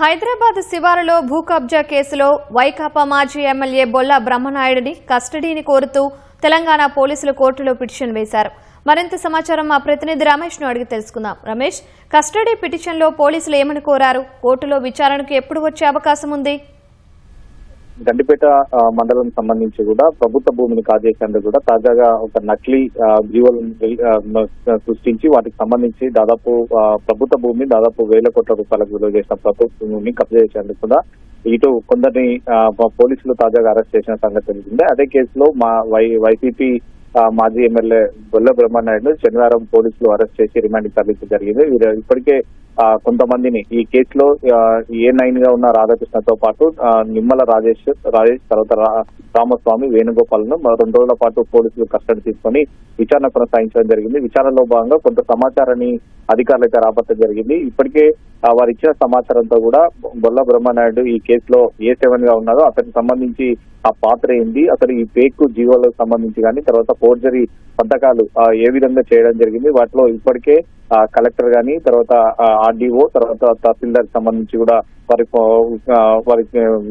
హైదరాబాద్ శివారులో భూ కబ్జా కేసులో వైకాపా మాజీ ఎమ్మెల్యే బొల్ల బ్రహ్మనాయుడిని కస్టడీని కోరుతూ తెలంగాణ పోలీసులు కోర్టులో పిటిషన్ వేశారు. మరింత సమాచారం మా ప్రతినిధి రమేష్ ను అడిగి తెలుసుకుందాం. రమేష్, కస్టడీ పిటిషన్లో పోలీసులు ఏమని కోరారు? కోర్టులో విచారణకు ఎప్పుడు వచ్చే అవకాశం ఉంది? గండిపేట మండలం సంబంధించి కూడా ప్రభుత్వ భూమిని కాజేసేందుకు కూడా తాజాగా ఒక నకిలీ జీవోలను సృష్టించి వాటికి సంబంధించి దాదాపు ప్రభుత్వ భూమి దాదాపు 1,000 కోట్ల రూపాయలకు విలువ చేసిన ప్రభుత్వ భూమిని కబ్జా చేసేందుకు కూడా ఇటు కొందరిని పోలీసులు తాజాగా అరెస్ట్ చేసిన సంగతి తెలిసిందే. అదే కేసులో వైసీపీ మాజీ ఎమ్మెల్యే బొల్ల బ్రహ్మనాయుడు శనివారం పోలీసులు అరెస్ట్ చేసి రిమాండ్ తరలించడం జరిగింది. ఇప్పటికే కొంతమందిని ఈ కేసులో A9 గా ఉన్న రాధాకృష్ణతో పాటు నిమ్మల రాజేష్ తర్వాత రామస్వామి, వేణుగోపాల్ను 2 రోజుల పాటు పోలీసులు కస్టడీ తీసుకుని విచారణ కొనసాగించడం జరిగింది. విచారణలో భాగంగా కొంత సమాచారాన్ని అధికారులు అయితే రాబట్టడం జరిగింది. ఇప్పటికే వారు ఇచ్చిన సమాచారంతో కూడా బొల్ల బ్రహ్మనాయుడు ఈ కేసులో A7 గా ఉన్నారో అతనికి సంబంధించి ఆ పాత్ర ఏంది, అతను ఈ ఫేక్ జీవోలకు సంబంధించి కానీ తర్వాత ఫోర్జరీ సంతకాలు ఏ విధంగా చేయడం జరిగింది, వాటిలో ఇప్పటికే కలెక్టర్ గాని తర్వాత RDO తర్వాత తహసీల్దార్ సంబంధించి కూడా వారి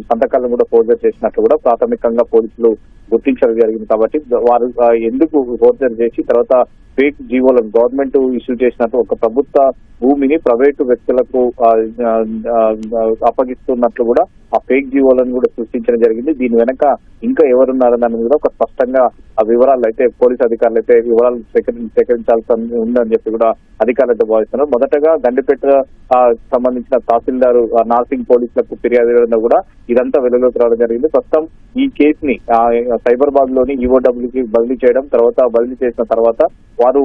సంతకాలను కూడా ఫోర్జరీ చేసినట్లు కూడా ప్రాథమికంగా పోలీసులు గుర్తించడం జరిగింది. కాబట్టి వారు ఎందుకు ఫోర్జరీ చేసి తర్వాత ఫేక్ జీవోలను గవర్నమెంట్ ఇష్యూ చేసినట్టు ఒక ప్రభుత్వ భూమిని ప్రైవేటు వ్యక్తులకు అప్పగిస్తున్నట్లు కూడా ఆ ఫేక్ జీవోలను కూడా సృష్టించడం జరిగింది. దీని వెనక ఇంకా ఎవరున్నారని కూడా ఒక స్పష్టంగా ఆ వివరాలు అయితే పోలీసు అధికారులు అయితే వివరాలు సేకరించాల్సి ఉందని చెప్పి కూడా అధికారులు అయితే భావిస్తున్నారు. మొదటగా గండిపేట సంబంధించిన తహసీల్దారు నార్సింగ్ పోలీసులకు ఫిర్యాదు ఇవ్వడం కూడా ఇదంతా వెలుగులోకి రావడం జరిగింది. ప్రస్తుతం ఈ కేసుని సైబరాబాద్ లోని EOWకి బదిలీ చేయడం, తర్వాత బదిలీ చేసిన తర్వాత వారు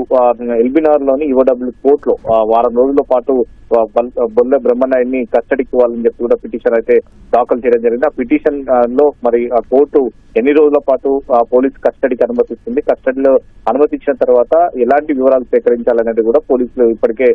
ఎల్బీనగర్ లోని EOW కోర్టులో వారం రోజుల పాటు బొల్ల బ్రహ్మనాయుడిని కస్టడీకి ఇవ్వాలని చెప్పి కూడా పిటిషన్ అయితే దాఖలు చేయడం జరిగింది. ఆ పిటిషన్ లో మరి ఆ కోర్టు ఎన్ని రోజుల పాటు పోలీసు కస్టడీకి అనుమతిస్తుంది, కస్టడీలో అనుమతించిన తర్వాత ఎలాంటి వివరాలు సేకరించాలనేది కూడా పోలీసులు ఇప్పటికే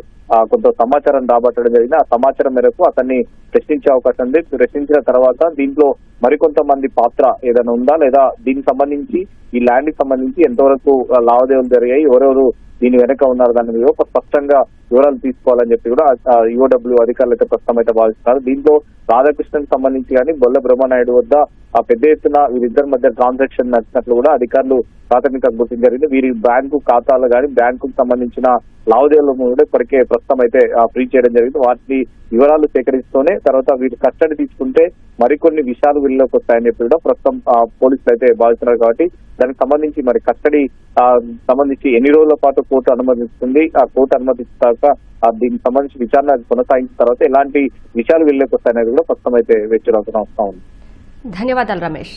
కొంత సమాచారం రాబట్టడం జరిగింది. ఆ సమాచారం మేరకు అతన్ని ప్రశ్నించే అవకాశం ఉంది. ప్రశ్నించిన తర్వాత దీంట్లో మరికొంతమంది పాత్ర ఏదైనా ఉందా, లేదా దీనికి సంబంధించి ఈ ల్యాండ్ కి సంబంధించి ఎంతవరకు లావాదేవీలు జరిగాయి, ఎవరెవరు దీని వెనక ఉన్నారు దాని మీద ఒక స్పష్టంగా వివరాలు తీసుకోవాలని చెప్పి కూడా EOW అధికారులు అయితే ప్రస్తుతం అయితే భావిస్తున్నారు. దీంట్లో రాధాకృష్ణన్ సంబంధించి కానీ బొల్ల బ్రహ్మనాయుడు వద్ద ఆ పెద్ద ఎత్తున వీరిద్దరి మధ్య ట్రాన్సాక్షన్ నచ్చినట్లు కూడా అధికారులు ప్రాథమికంగా గుర్తించారు జరిగింది. వీరి బ్యాంకు ఖాతాలు కానీ బ్యాంకుకు సంబంధించిన లావాదేవీలు కూడా ఇప్పటికే ప్రస్తుతం అయితే ఫ్రీ చేయడం జరిగింది. వాటి వివరాలు సేకరిస్తూనే తర్వాత వీటి కస్టడీ తీసుకుంటే మరికొన్ని విషయాలు వీళ్ళలోకి వస్తాయని చెప్పి కూడా ప్రస్తుతం పోలీసులు అయితే భావిస్తున్నారు. కాబట్టి దానికి సంబంధించి మరి కస్టడీ సంబంధించి ఎన్ని రోజుల పాటు కోర్టు అనుమతిస్తుంది, ఆ కోర్టు అనుమతిస్తాక దీనికి సంబంధించి విచారణ కొనసాగించిన తర్వాత ఎలాంటి విషయాలు వీళ్ళలోకి వస్తాయనేది కూడా ప్రస్తుతం అయితే వెచ్చడం అవసరం ఉంది. ధన్యవాదాలు రమేష్.